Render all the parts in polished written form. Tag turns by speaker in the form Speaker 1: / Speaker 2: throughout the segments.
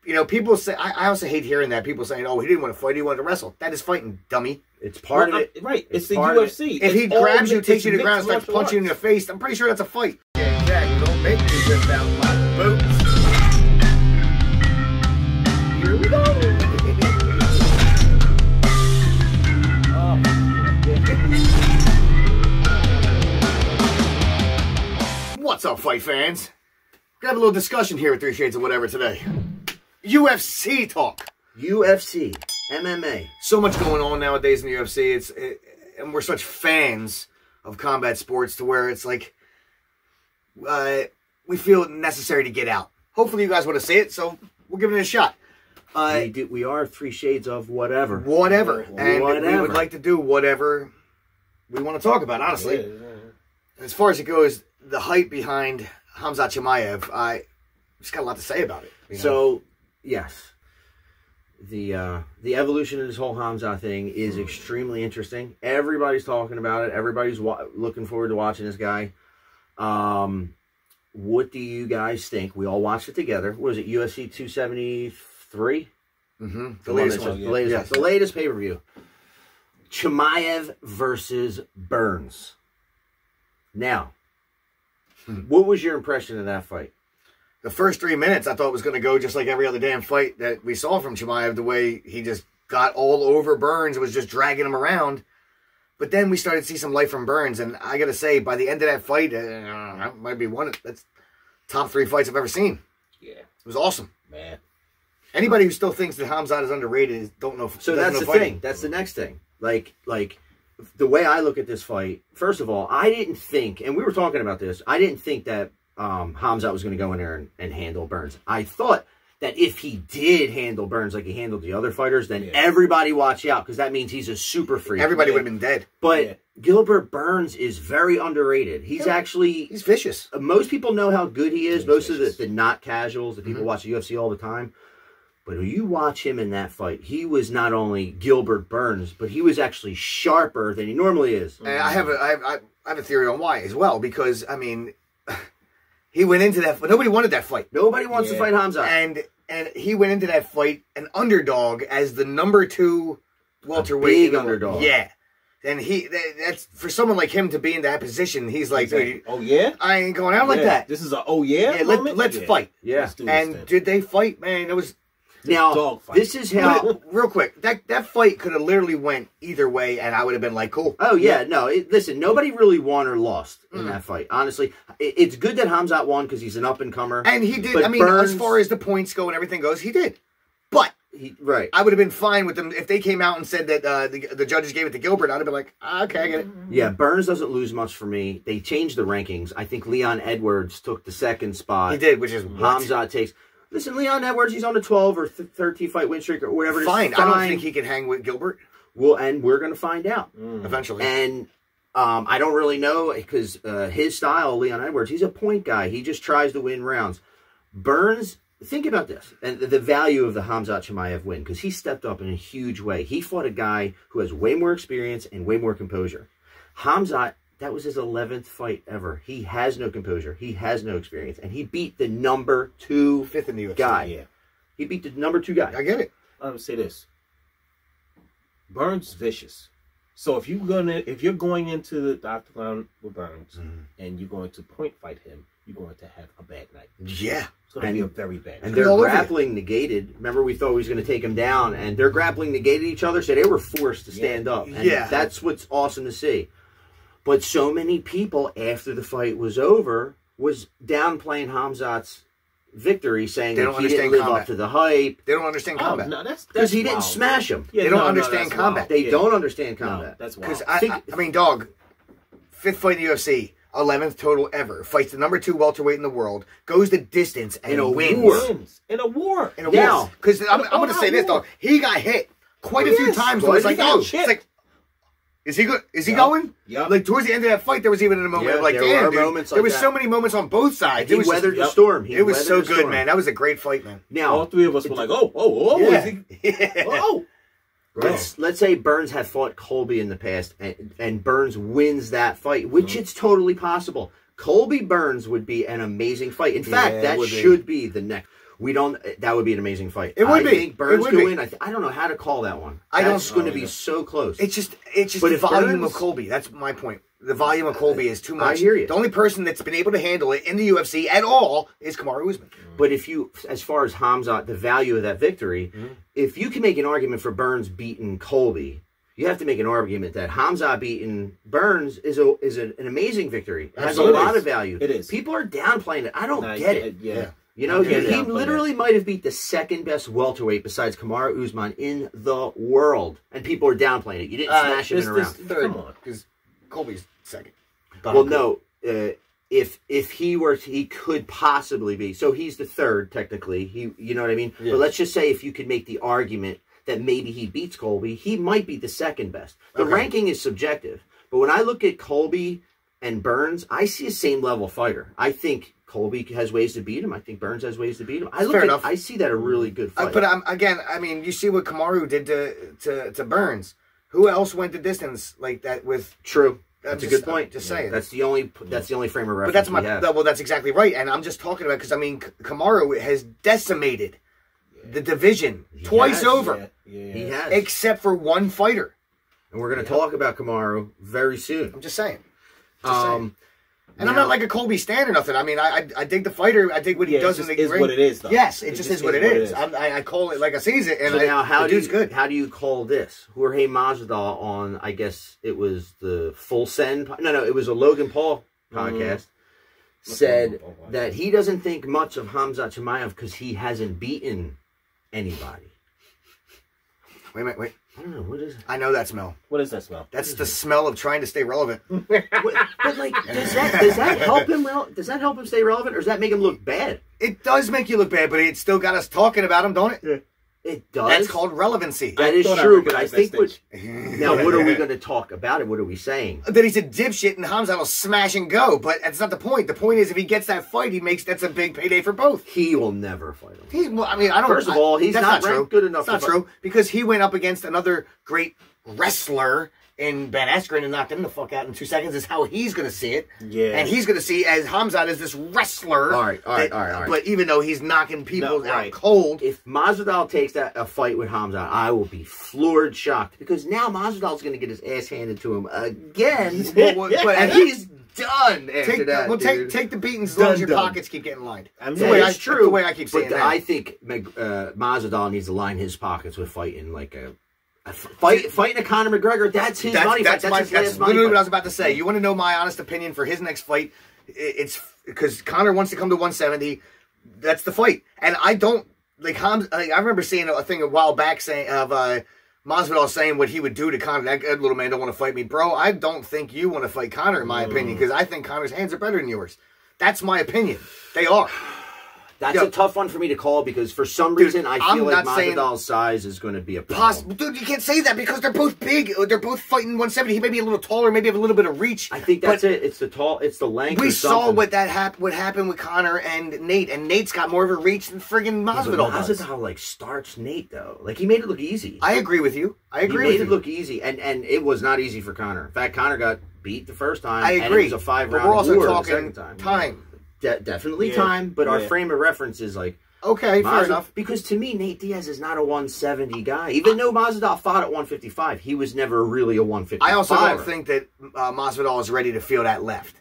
Speaker 1: you know, people say, I also hate hearing that. People saying, oh, he didn't want to fight, he wanted to wrestle. That is fighting, dummy.
Speaker 2: It's part of it.
Speaker 3: Right. It's the UFC.
Speaker 1: If he grabs you, takes you to the ground, and starts punching you in the face, I'm pretty sure that's a fight. Yeah, exactly. Don't make me rip out my boots. Here we go. What's up, fight fans? We're gonna have a little discussion here at 3 Shades of Whatever today. UFC talk.
Speaker 2: UFC, MMA.
Speaker 1: So much going on nowadays in the UFC. And we're such fans of combat sports to where it's like we feel it necessary to get out. Hopefully, you guys want to see it, so we'll give it a shot.
Speaker 2: We are 3 Shades of Whatever.
Speaker 1: Whatever, and we would like to do whatever we want to talk about. Honestly, as far as it goes, the hype behind KHAMZAT CHIMAEV, I just got a lot to say about it. You know?
Speaker 2: So, yes. The evolution of this whole KHAMZAT thing is extremely interesting. Everybody's talking about it. Everybody's looking forward to watching this guy. What do you guys think? We all watched it together. What was it, UFC 273?
Speaker 1: Mm-hmm. The latest one.
Speaker 2: The latest pay-per-view. Chimaev versus Burns. Now, what was your impression of that fight?
Speaker 1: The first 3 minutes, I thought was going to go just like every other damn fight that we saw from Chimaev, the way he just got all over Burns and was just dragging him around. But then we started to see some life from Burns, and I got to say, by the end of that fight, that might be that's top 3 fights I've ever seen. Yeah. It was awesome.
Speaker 3: Man.
Speaker 1: Anybody who still thinks that KHAMZAT is underrated don't know.
Speaker 2: So that's the thing. That's the next thing. Like the way I look at this fight, first of all, I didn't think, and we were talking about this, I didn't think that KHAMZAT was going to go in there and handle Burns. I thought that if he did handle Burns like he handled the other fighters, then everybody watch out, because that means he's a super freak.
Speaker 1: Everybody would have been dead.
Speaker 2: But Gilbert Burns is very underrated. He's actually...
Speaker 1: He's vicious.
Speaker 2: Most people know how good he is. Most of the not casuals, the people watch the UFC all the time. But when you watch him in that fight, he was not only Gilbert Burns, but he was actually sharper than he normally is.
Speaker 1: And I have a theory on why as well, because, I mean... He went into that fight. Nobody wanted that fight.
Speaker 2: Nobody wants to fight KHAMZAT.
Speaker 1: And he went into that fight an underdog as the #2 welterweight.
Speaker 2: Big underdog.
Speaker 1: Yeah. And that's for someone like him to be in that position, he's like, dude,
Speaker 3: oh yeah?
Speaker 1: I ain't going out like that.
Speaker 3: This is a oh yeah?
Speaker 1: Let's fight.
Speaker 2: Yeah.
Speaker 1: And did they fight? Man, it was...
Speaker 2: Now, this is how...
Speaker 1: Real quick, that fight could have literally went either way, and I would have been like, cool.
Speaker 2: Oh, yeah. No, listen, nobody really won or lost in that fight. Honestly, it's good that KHAMZAT won because he's an up-and-comer.
Speaker 1: And he did. I mean, Burns, as far as the points go and everything goes, he did. But I would have been fine with them if they came out and said that the judges gave it to Gilbert. I'd have been like, okay, I get it.
Speaker 2: Yeah, Burns doesn't lose much for me. They changed the rankings. I think Leon Edwards took the 2nd spot.
Speaker 1: He did, which is
Speaker 2: KHAMZAT takes... Listen, Leon Edwards, he's on a 12 or 13 fight win streak or whatever.
Speaker 1: Fine. I don't think he can hang with Gilbert.
Speaker 2: Well, and we're going to find out.
Speaker 1: Eventually.
Speaker 2: And I don't really know because his style, Leon Edwards, he's a point guy. He just tries to win rounds. Burns, think about this, and the value of the KHAMZAT Chimaev win, because he stepped up in a huge way. He fought a guy who has way more experience and way more composure. KHAMZAT, that was his 11th fight ever. He has no composure. He has no experience. And he beat the #2
Speaker 1: 5th in the UFC
Speaker 2: guy. Yeah. He beat the #2 guy.
Speaker 1: I get it.
Speaker 3: I'm going to say this. Burns is vicious. So if you're going into the octagon with Burns and you're going to point fight him, you're going to have a bad night.
Speaker 1: Yeah.
Speaker 3: It's going to be a very bad night.
Speaker 2: And their grappling negated. Remember, we thought he was going to take him down, and their grappling negated each other, so they were forced to stand up. And that's what's awesome to see. But so many people, after the fight was over, was downplaying KHAMZAT's victory, saying that he didn't live up to the hype.
Speaker 1: They don't understand combat.
Speaker 3: No, that's
Speaker 2: because he didn't smash him.
Speaker 1: Yeah, they don't understand combat.
Speaker 2: They don't understand combat.
Speaker 3: That's wild.
Speaker 1: Because, I mean, dog, 5th fight in the UFC, 11th total ever, fights the #2 welterweight in the world, goes the distance, and wins.
Speaker 3: In a war.
Speaker 1: Now, because I'm going to say this, dog, he got hit quite a few times. So it's like, oh, it's like, is he good? Is he going?
Speaker 3: Yeah.
Speaker 1: Like towards the end of that fight, there was even a moment like, damn, dude. There was so many moments on both sides.
Speaker 2: He weathered the storm.
Speaker 1: It was so good, man. That was a great fight, man.
Speaker 3: Now all 3 of us were like,
Speaker 2: Let's say Burns had fought Colby in the past, and Burns wins that fight, which it's totally possible. Colby Burns would be an amazing fight. In fact, that should be the next. We don't. That would be an amazing fight.
Speaker 1: It would be.
Speaker 2: I think Burns could
Speaker 1: be.
Speaker 2: win. I don't know how to call that one.
Speaker 1: I don't.
Speaker 2: That's going to be so close.
Speaker 1: It's just the volume of Colby. That's my point. The volume of Colby is too much.
Speaker 2: I hear you.
Speaker 1: The only person that's been able to handle it in the UFC at all is KAMARU USMAN.
Speaker 2: But if you, as far as Khamzat, the value of that victory, if you can make an argument for Burns beating Colby, you have to make an argument that Khamzat beating Burns is an amazing victory. It has a lot of value.
Speaker 3: It is.
Speaker 2: People are downplaying it. I don't get it.
Speaker 3: Yeah.
Speaker 2: You know, he literally might have beat the second best welterweight besides KAMARU USMAN in the world, and people are downplaying it. You didn't smash him in a round.
Speaker 1: Third, because Colby's second.
Speaker 2: Well, no. If he could possibly be. So he's the third technically. You know what I mean? Yeah. But let's just say if you could make the argument that maybe he beats Colby, he might be the second best. The ranking is subjective, but when I look at Colby and Burns, I see a same level fighter. I think Colby has ways to beat him. I think Burns has ways to beat him. I see that a really good fight.
Speaker 1: But again, I mean, you see what KAMARU did to Burns. Who else went the distance like that with?
Speaker 2: True. That's a good point.
Speaker 1: Just saying.
Speaker 2: That's the only frame of reference.
Speaker 1: But that's that's exactly right. And I'm just talking about because I mean, KAMARU has decimated the division twice over.
Speaker 2: Yeah. He has,
Speaker 1: except for one fighter.
Speaker 2: And we're going to talk about KAMARU very soon.
Speaker 1: I'm just saying. And I'm not like a Colby stan or nothing. I mean, I dig the fighter. I dig what he does in the ring.
Speaker 3: It is what it is, though.
Speaker 1: Yes, it just is what it is. I call it like I sees it. And
Speaker 2: so now, how do you call this? Jorge Masvidal on, I guess it was the Full Send. No, it was a Logan Paul podcast. Said that he doesn't think much of KHAMZAT CHIMAEV because he hasn't beaten anybody.
Speaker 1: Wait a minute, wait.
Speaker 2: I don't know, what is it?
Speaker 1: I know that smell.
Speaker 3: What is that smell?
Speaker 1: That's the smell of trying to stay relevant.
Speaker 2: But like, does that help him? Does that help him stay relevant, or does that make him look bad?
Speaker 1: It does make you look bad, but it still got us talking about him, don't it?
Speaker 3: Yeah.
Speaker 2: It does.
Speaker 1: That's called relevancy.
Speaker 2: That is true, but I think now what are we going to talk about it? What are we saying?
Speaker 1: That he's a dipshit and Khamzat will smash and go, but that's not the point. The point is if he gets that fight, that's a big payday for both.
Speaker 2: He will never fight him.
Speaker 1: First
Speaker 2: of all, he's not ranked good enough.
Speaker 1: That's not true because he went up against another great wrestler in Ben Askren and knocked him the fuck out in 2 seconds is how he's going to see it.
Speaker 3: Yeah.
Speaker 1: And he's going to see as Khamzat as this wrestler.
Speaker 2: All right.
Speaker 1: But even though he's knocking people out cold.
Speaker 2: If Masvidal takes a fight with Khamzat, I will be floored, shocked. Because now Masvidal's going to get his ass handed to him again. And he's done after that.
Speaker 1: Well, take the beatings as long as your pockets keep getting lined.
Speaker 2: That's true.
Speaker 1: That's the way I keep saying that.
Speaker 2: I think Masvidal needs to line his pockets with fighting like fighting a Conor McGregor. That's his money fight. That's
Speaker 1: literally what I was about to say. You want to know my honest opinion for his next fight? It's because Conor wants to come to 170. That's the fight, and I don't like. I remember seeing a thing a while back saying of Masvidal saying what he would do to Conor. That little man don't want to fight me, bro. I don't think you want to fight Conor, in my opinion, because I think Conor's hands are better than yours. That's my opinion. They are.
Speaker 2: That's a tough one for me to call because for some reason I feel like Masvidal's size is going to be a problem.
Speaker 1: Dude, you can't say that because they're both big. They're both fighting 170. He may be a little taller, maybe have a little bit of reach.
Speaker 2: I think that's it. It's the length.
Speaker 1: We saw what happened with Conor and Nate, and Nate's got more of a reach than friggin' Masvidal does.
Speaker 2: Masvidal like starts Nate though. Like he made it look easy.
Speaker 1: I agree with you.
Speaker 2: He made it look easy, and it was not easy for Conor. In fact, Conor got beat the first time.
Speaker 1: I agree.
Speaker 2: And it was a 5-round
Speaker 1: we're also
Speaker 2: war
Speaker 1: talking
Speaker 2: the second
Speaker 1: time.
Speaker 2: Definitely time, but our frame of reference is like.
Speaker 1: Okay, fair enough.
Speaker 2: Because to me, Nate Diaz is not a 170 guy. Even though Masvidal fought at 155, he was never really a 155.
Speaker 1: I also don't think that Masvidal is ready to feel that left.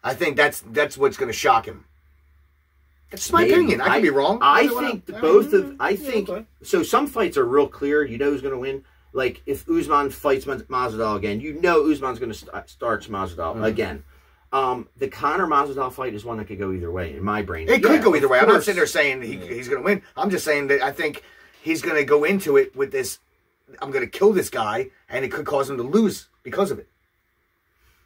Speaker 1: I think that's what's going to shock him. That's my opinion. I could be wrong.
Speaker 2: I think so. Some fights are real clear. You know who's going to win. Like if Usman fights Masvidal again, you know Usman's going to starch Masvidal again. The Conor Masvidal fight is one that could go either way in my brain.
Speaker 1: It could go either way. I'm not sitting there saying he's going to win. I'm just saying that I think he's going to go into it with this. I'm going to kill this guy, and it could cause him to lose because of it.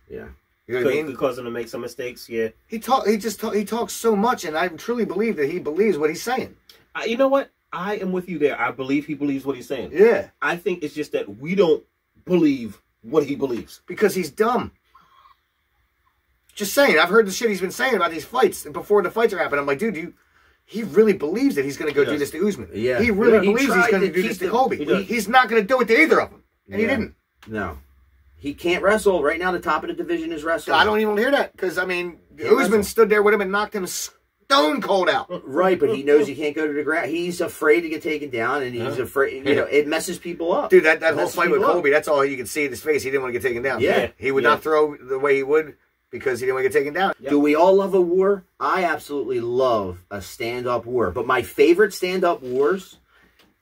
Speaker 2: Yeah,
Speaker 1: you know what I mean?
Speaker 3: Could cause him to make some mistakes. Yeah,
Speaker 1: he talks so much, and I truly believe that he believes what he's saying.
Speaker 3: You know what? I am with you there. I believe he believes what he's saying.
Speaker 1: Yeah,
Speaker 3: I think it's just that we don't believe what he believes
Speaker 1: because he's dumb. Just saying, I've heard the shit he's been saying about these fights before the fights are happening. I'm like, dude, he really believes that he's going to go do this to Usman.
Speaker 2: Yeah.
Speaker 1: He really believes he's going to do this to Colby. He's not going to do it to either of them. And he didn't.
Speaker 2: No. He can't wrestle. Right now, the top of the division is wrestling.
Speaker 1: I don't even hear that because, I mean, Usman stood there with him and knocked him stone cold out.
Speaker 2: Right, but he knows he can't go to the ground. He's afraid to get taken down, and he's afraid. You know, it messes people up.
Speaker 1: Dude, that whole fight with Colby, that's all you could see in his face. He didn't want to get taken down.
Speaker 2: Yeah.
Speaker 1: He would not throw the way he would because he didn't want to get taken down.
Speaker 2: Do we all love a war? I absolutely love a stand-up war. But my favorite stand-up wars,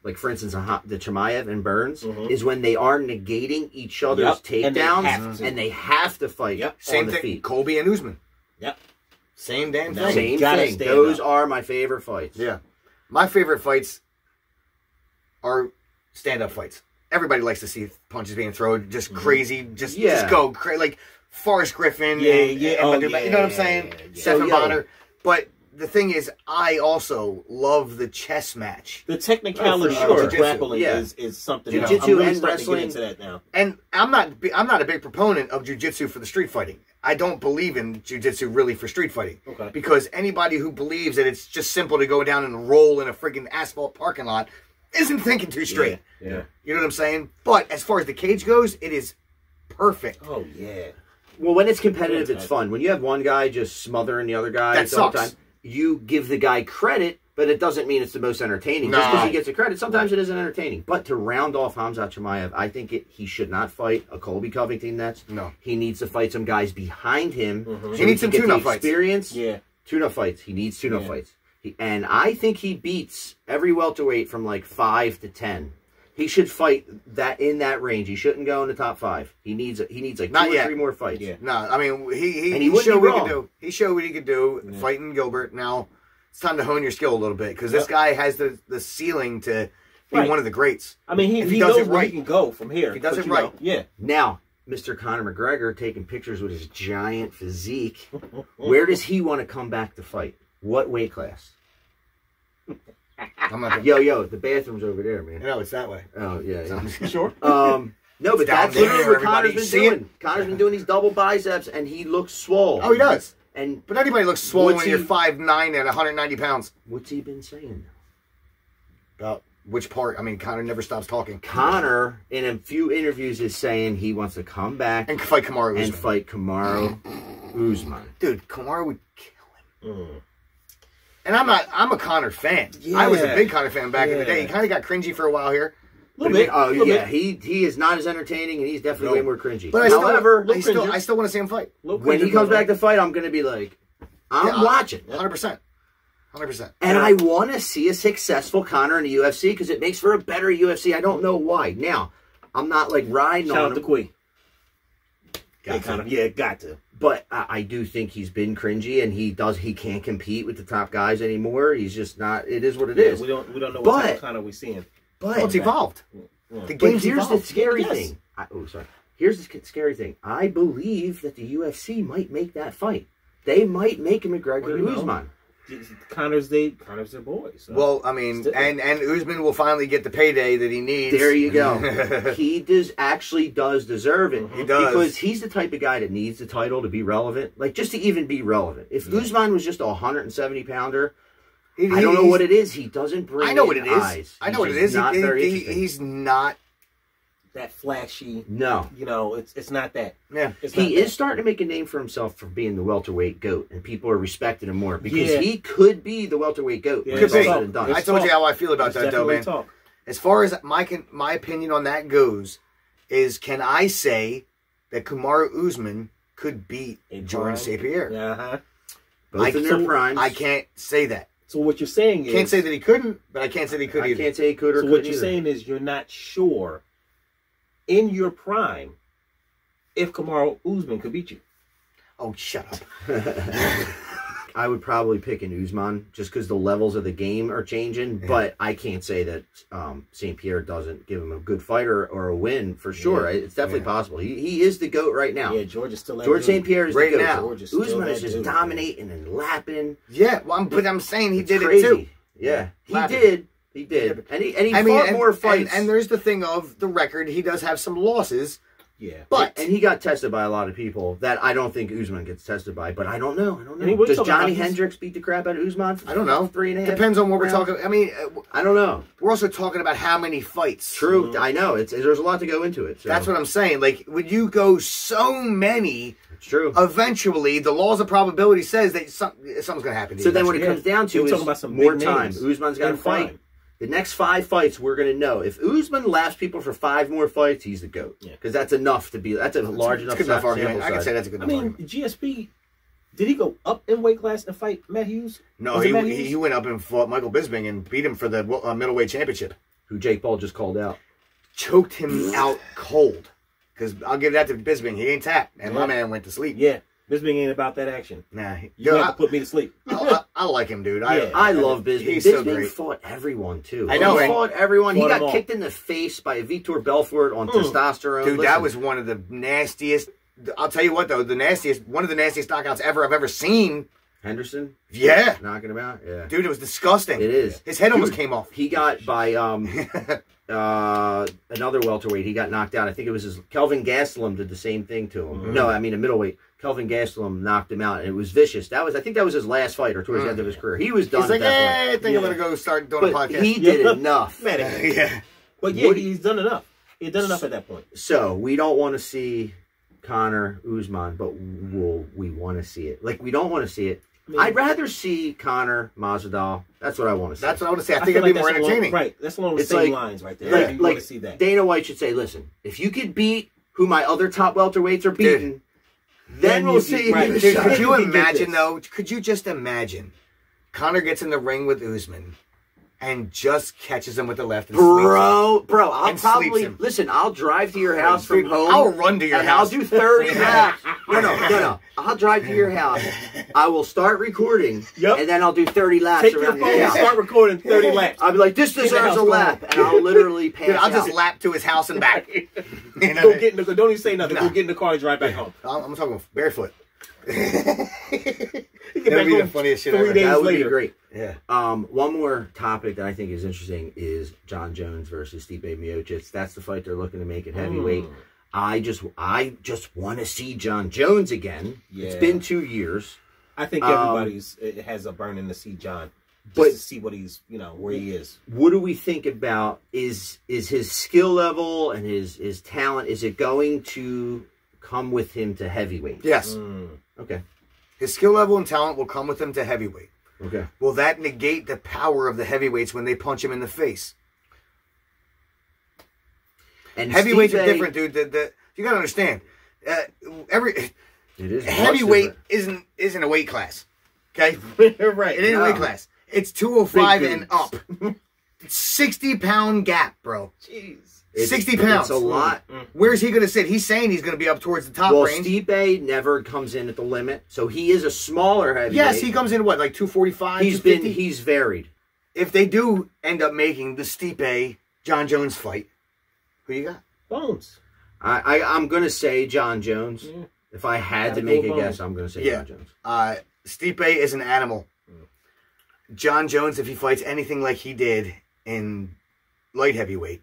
Speaker 2: like for instance, the Chimaev and Burns, is when they are negating each other's takedowns, and they have to fight
Speaker 1: Same
Speaker 2: on the
Speaker 1: thing.
Speaker 2: feet.
Speaker 1: Colby and Usman.
Speaker 3: Yep.
Speaker 1: Same damn thing.
Speaker 2: Same thing. Those are my favorite fights.
Speaker 1: Yeah. My favorite fights are stand-up fights. Everybody likes to see punches being thrown, just crazy, just go crazy, like Forrest Griffin, and you know what I'm saying? Stephen Bonner. But the thing is, I also love the chess match.
Speaker 3: The technicality of grappling is something else.
Speaker 2: Jiu-jitsu
Speaker 3: I'm really
Speaker 2: and
Speaker 3: starting to
Speaker 2: wrestling.
Speaker 3: get into that now.
Speaker 1: And I'm not a big proponent of jiu-jitsu for the street fighting. I don't believe in jiu-jitsu really for street fighting.
Speaker 3: Okay.
Speaker 1: Because anybody who believes that it's just simple to go down and roll in a friggin' asphalt parking lot isn't thinking too straight.
Speaker 3: Yeah.
Speaker 1: You know what I'm saying? But as far as the cage goes, it is perfect.
Speaker 3: Oh, yeah.
Speaker 2: Well, when it's competitive, it's fun. When you have one guy just smothering the other guy
Speaker 1: That
Speaker 2: the whole
Speaker 1: sucks.
Speaker 2: time, you give the guy credit, but it doesn't mean it's the most entertaining. Just because he gets the credit, sometimes it isn't entertaining. But to round off KHAMZAT CHIMAEV, I think he should not fight a Colby Covington next.
Speaker 1: No.
Speaker 2: He needs to fight some guys behind him. So
Speaker 1: He needs some
Speaker 2: can get
Speaker 1: tune-up
Speaker 2: the
Speaker 1: fights.
Speaker 2: Experience.
Speaker 3: Yeah.
Speaker 2: Tune-up fights. He needs tune-up fights. And I think he beats every welterweight from like 5 to 10. He should fight that in that range. He shouldn't go in the top 5. He needs like
Speaker 1: Not
Speaker 2: 2
Speaker 1: yet.
Speaker 2: or 3 more fights.
Speaker 3: Yeah.
Speaker 1: No, I mean, he
Speaker 2: wouldn't
Speaker 1: showed
Speaker 2: be
Speaker 1: what he
Speaker 2: wrong.
Speaker 1: could do. He showed what he could do fighting Gilbert. Now, it's time to hone your skill a little bit because this guy has the ceiling to be one of the greats.
Speaker 3: I mean,
Speaker 1: If
Speaker 3: he
Speaker 1: does
Speaker 3: knows
Speaker 1: it
Speaker 3: where
Speaker 1: right.
Speaker 3: he can go from here.
Speaker 1: If he does
Speaker 3: but
Speaker 1: it
Speaker 3: you
Speaker 1: right.
Speaker 3: know, yeah.
Speaker 2: Now, Mr. Conor McGregor taking pictures with his giant physique. Where does he want to come back to fight? What weight class?
Speaker 1: I'm not gonna,
Speaker 2: Yo, the bathroom's over there, man.
Speaker 1: no, it's that way.
Speaker 2: Oh, yeah.
Speaker 3: Sure.
Speaker 2: No, but
Speaker 1: down
Speaker 2: that's
Speaker 1: there,
Speaker 2: literally what
Speaker 1: everybody.
Speaker 2: Conor's
Speaker 1: You
Speaker 2: been
Speaker 1: see it?
Speaker 2: doing. Conor's been doing these double biceps, and he looks swole.
Speaker 1: Oh, he does.
Speaker 2: And
Speaker 1: But anybody looks swollen
Speaker 2: What's
Speaker 1: when you're
Speaker 2: he-
Speaker 1: 5'9" and 190 pounds.
Speaker 2: what's he been saying?
Speaker 1: About which part? I mean, Conor never stops talking.
Speaker 2: Conor, in a few interviews, is saying he wants to come back
Speaker 1: And fight Kamaru Usman.
Speaker 2: and fight Kamaru Usman.
Speaker 1: Dude, Kamaru would kill him.
Speaker 3: Mm.
Speaker 1: And I'm a Conor fan. I was a big Conor fan back in the day. He kind of got cringy for a while here.
Speaker 3: Little bit.
Speaker 2: Oh,
Speaker 3: little
Speaker 2: yeah.
Speaker 3: bit.
Speaker 2: He is not as entertaining, and he's definitely way more cringy.
Speaker 1: But
Speaker 2: However,
Speaker 1: I still want to see him fight.
Speaker 2: when he comes back to fight, I'm going to be like, I'm watching.
Speaker 1: 100%. 100%.
Speaker 2: And I want to see a successful Conor in the UFC because it makes for a better UFC. I don't know why. Now, I'm not like riding
Speaker 3: Shout
Speaker 2: on
Speaker 3: out to
Speaker 2: him,
Speaker 3: Quee.
Speaker 1: Got to.
Speaker 3: Yeah, got to.
Speaker 2: but I do think he's been cringy, and he can't compete with the top guys anymore. He's just not. It is what it is.
Speaker 3: We don't know what
Speaker 2: But-
Speaker 3: type of Conor we're seeing.
Speaker 2: But
Speaker 1: Well, it's evolved. The
Speaker 2: But
Speaker 1: game's
Speaker 2: here's
Speaker 1: evolved.
Speaker 2: the scary
Speaker 3: Yes.
Speaker 2: thing. Here's the scary thing. I believe that the UFC might make that fight. They might make a McGregor
Speaker 3: Well, you know.
Speaker 2: Usman.
Speaker 3: Connor's their boy. So.
Speaker 1: Well, I mean, and Usman will finally get the payday that he needs.
Speaker 2: There you go. He actually does deserve it.
Speaker 1: He does.
Speaker 2: Because he's the type of guy that needs the title to be relevant. Like, just to even be relevant. If Usman was just a 170-pounder, I don't know what it is. He doesn't bring
Speaker 1: I know what
Speaker 2: in
Speaker 1: it is.
Speaker 2: eyes.
Speaker 1: I know what
Speaker 2: He's
Speaker 1: it is.
Speaker 2: just Not very interesting.
Speaker 1: He's not.
Speaker 3: that flashy.
Speaker 2: No.
Speaker 3: You know, it's not that.
Speaker 1: Yeah.
Speaker 3: It's not
Speaker 2: He
Speaker 3: that.
Speaker 2: is starting to make a name for himself for being the welterweight GOAT, and people are respecting him more because
Speaker 3: Yeah.
Speaker 2: he could be the welterweight GOAT.
Speaker 3: Yeah,
Speaker 2: when
Speaker 1: Could
Speaker 2: it's all
Speaker 1: be.
Speaker 2: said and done.
Speaker 1: I told you how I feel about
Speaker 3: It's
Speaker 1: that, though,
Speaker 3: definitely
Speaker 1: man.
Speaker 3: talk.
Speaker 1: As far as my opinion on that goes, is can I say that Kamaru Usman could beat
Speaker 3: In
Speaker 1: Jordan
Speaker 3: prime?
Speaker 1: St. Pierre?
Speaker 3: Uh-huh.
Speaker 2: Both in their primes.
Speaker 1: I can't say that.
Speaker 3: So what you're saying is...
Speaker 1: Can't say that he couldn't, but I can't say that he could
Speaker 2: I
Speaker 1: either.
Speaker 2: can't say he could or
Speaker 3: So
Speaker 2: couldn't
Speaker 3: what you're
Speaker 2: either.
Speaker 3: saying is you're not sure in your prime if Kamaru Usman could beat you.
Speaker 1: Oh, shut up.
Speaker 2: I would probably pick an Usman just because the levels of the game are changing, but I can't say that St. Pierre doesn't give him a good fighter or a win for sure.
Speaker 3: Yeah.
Speaker 2: It's definitely possible. He is the GOAT right now.
Speaker 3: Yeah, George is still that
Speaker 2: George
Speaker 3: dude.
Speaker 2: St. Pierre is
Speaker 1: Right
Speaker 2: the GOAT.
Speaker 1: now.
Speaker 3: George is still
Speaker 2: Usman
Speaker 3: that
Speaker 2: is just
Speaker 3: dude.
Speaker 2: dominating and lapping.
Speaker 1: Yeah, well, but I'm saying he
Speaker 2: It's
Speaker 1: did
Speaker 2: crazy.
Speaker 1: it too.
Speaker 2: Yeah, he
Speaker 1: Lapping.
Speaker 2: did. And he
Speaker 1: I
Speaker 2: fought
Speaker 1: mean,
Speaker 2: more fights.
Speaker 1: And there's the thing of the record. He does have some losses,
Speaker 3: Yeah.
Speaker 2: And he got tested by a lot of people that I don't think Usman gets tested by, but I don't know.
Speaker 3: And
Speaker 2: Does Johnny Hendricks beat the crap out of Usman?
Speaker 1: I don't know.
Speaker 2: 3.5.
Speaker 1: Depends on what we're talking. I mean,
Speaker 2: I don't know.
Speaker 1: We're also talking about how many fights.
Speaker 2: True. I know. There's a lot to go into it. So.
Speaker 1: That's what I'm saying. Like, when you go so many,
Speaker 2: it's true.
Speaker 1: Eventually, the laws of probability says that something's going to happen.
Speaker 2: So then what it comes down to is
Speaker 3: about some
Speaker 2: more
Speaker 3: big
Speaker 2: time.
Speaker 3: names.
Speaker 2: Usman's got to fight. The next 5 fights, we're going to know. If Usman lasts people for 5 more fights, he's the GOAT. Because that's enough to be, that's a large enough
Speaker 1: argument. I can say that's a good enough argument.
Speaker 3: GSP, did he go up in weight class and fight Matt Hughes?
Speaker 1: No, he went up and fought Michael Bisping and beat him for the middleweight championship.
Speaker 2: Who Jake Paul just called out.
Speaker 1: Choked him out cold. Because I'll give that to Bisping. He ain't tapped. And my man went to sleep.
Speaker 3: Yeah. Bisping ain't about that action.
Speaker 1: Nah.
Speaker 3: You have to put me to sleep.
Speaker 1: I like him, dude.
Speaker 2: I love Bisping.
Speaker 1: He's
Speaker 2: Bisping
Speaker 1: so great.
Speaker 2: fought everyone, too.
Speaker 1: I know.
Speaker 2: He fought everyone. He got
Speaker 3: all.
Speaker 2: kicked in the face by Vitor Belfort on testosterone.
Speaker 1: Dude, that was one of the nastiest. I'll tell you what, though. One of the nastiest knockouts I've ever seen.
Speaker 2: Henderson?
Speaker 1: Yeah.
Speaker 2: Knocking him out? Yeah.
Speaker 1: Dude, it was disgusting.
Speaker 2: It is.
Speaker 1: His head almost came off.
Speaker 2: He got by another welterweight. He got knocked out. I think it was Kelvin Gastelum did the same thing to him. No, I mean a middleweight. Kelvin Gastelum knocked him out, and it was vicious. I think that was his last fight, or towards the end of his career. He was done.
Speaker 1: He's like,
Speaker 2: at that point.
Speaker 1: I think I'm gonna go start doing a podcast.
Speaker 2: He did enough.
Speaker 1: Yeah.
Speaker 3: But yeah, he's done enough. He's done enough at that point.
Speaker 2: So we don't want to see Conor Usman, but we want to see it. Like, we don't want to see it. I'd rather see Conor Masvidal. That's what I want to see.
Speaker 1: That's what I want to say. I think it'd be more entertaining.
Speaker 3: Right. That's along the same lines right there.
Speaker 2: Like,
Speaker 3: you want to see that.
Speaker 2: Dana White should say, listen, if you could beat who my other top welterweights are beating, then we'll see.
Speaker 3: Right.
Speaker 1: Dude, could you imagine, though? Could you just imagine? Conor gets in the ring with Usman and just catches him with the left and
Speaker 2: Bro, I'll
Speaker 1: and
Speaker 2: probably
Speaker 1: him.
Speaker 2: Listen, I'll drive to your house from home.
Speaker 1: I'll run to your house.
Speaker 2: I'll do 30 laps. No. I'll drive to your house. I will start recording, and then I'll do 30 laps
Speaker 3: Take
Speaker 2: around
Speaker 3: your phone
Speaker 2: your
Speaker 3: and
Speaker 2: house.
Speaker 3: start recording 30 laps.
Speaker 2: I'll be like, this deserves a lap, and I'll literally pass
Speaker 1: Dude, I'll just
Speaker 2: out.
Speaker 1: lap to his house and back.
Speaker 3: Go get in the, don't even say nothing. Go get in the car and drive back home.
Speaker 1: I'm talking barefoot.
Speaker 3: That'd
Speaker 1: be the funniest shit ever.
Speaker 2: That would be great.
Speaker 1: Yeah.
Speaker 2: One more topic that I think is interesting is John Jones versus Stipe Miocic. That's the fight they're looking to make at heavyweight. I just want to see John Jones again.
Speaker 3: Yeah.
Speaker 2: It's been 2 years.
Speaker 3: I think everybody's has a burning to see John, just to see what he's, where he is.
Speaker 2: What do we think about is his skill level and his talent? Is it going to come with him to heavyweight?
Speaker 1: Yes.
Speaker 2: Okay.
Speaker 1: His skill level and talent will come with him to heavyweight.
Speaker 2: Okay.
Speaker 1: Will that negate the power of the heavyweights when they punch him in the face?
Speaker 2: And
Speaker 1: heavyweights
Speaker 2: Stipe,
Speaker 1: are different, dude. You gotta understand.
Speaker 2: It is
Speaker 1: heavyweight isn't a weight class. Okay,
Speaker 3: Right.
Speaker 1: It ain't a weight class. It's 205 and up. 60-pound gap, bro.
Speaker 3: Jeez.
Speaker 1: 60 pounds.
Speaker 2: It's a lot.
Speaker 1: Where's he going to sit? He's saying he's going to be up towards the top range.
Speaker 2: Stipe never comes in at the limit, so he is a smaller heavyweight.
Speaker 1: Yes, he comes in what, like 245?
Speaker 2: He's varied.
Speaker 1: If they do end up making the Stipe John Jones fight, who you got?
Speaker 3: Bones.
Speaker 2: I'm gonna say John Jones.
Speaker 3: Yeah.
Speaker 2: If I had to make a guess, I'm gonna say John Jones.
Speaker 1: Stipe is an animal. John Jones, if he fights anything like he did in light heavyweight,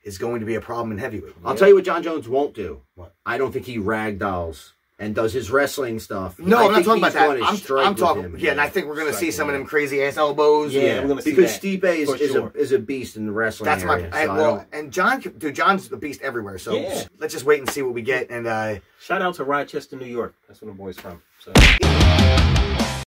Speaker 1: is going to be a problem in heavyweight.
Speaker 2: I'll tell you what John Jones won't do.
Speaker 1: What?
Speaker 2: I don't think he ragdolls and does his wrestling stuff.
Speaker 1: No, I'm not talking about that. I'm talking.
Speaker 2: Him,
Speaker 1: and I think we're going to see some of them crazy ass elbows.
Speaker 3: Yeah, we're going to see
Speaker 2: because
Speaker 3: that.
Speaker 2: Stipe is a beast in the wrestling.
Speaker 1: That's
Speaker 2: area,
Speaker 1: and John's a beast everywhere. So let's just wait and see what we get. And
Speaker 3: shout out to Rochester, New York. That's where the boys from. So.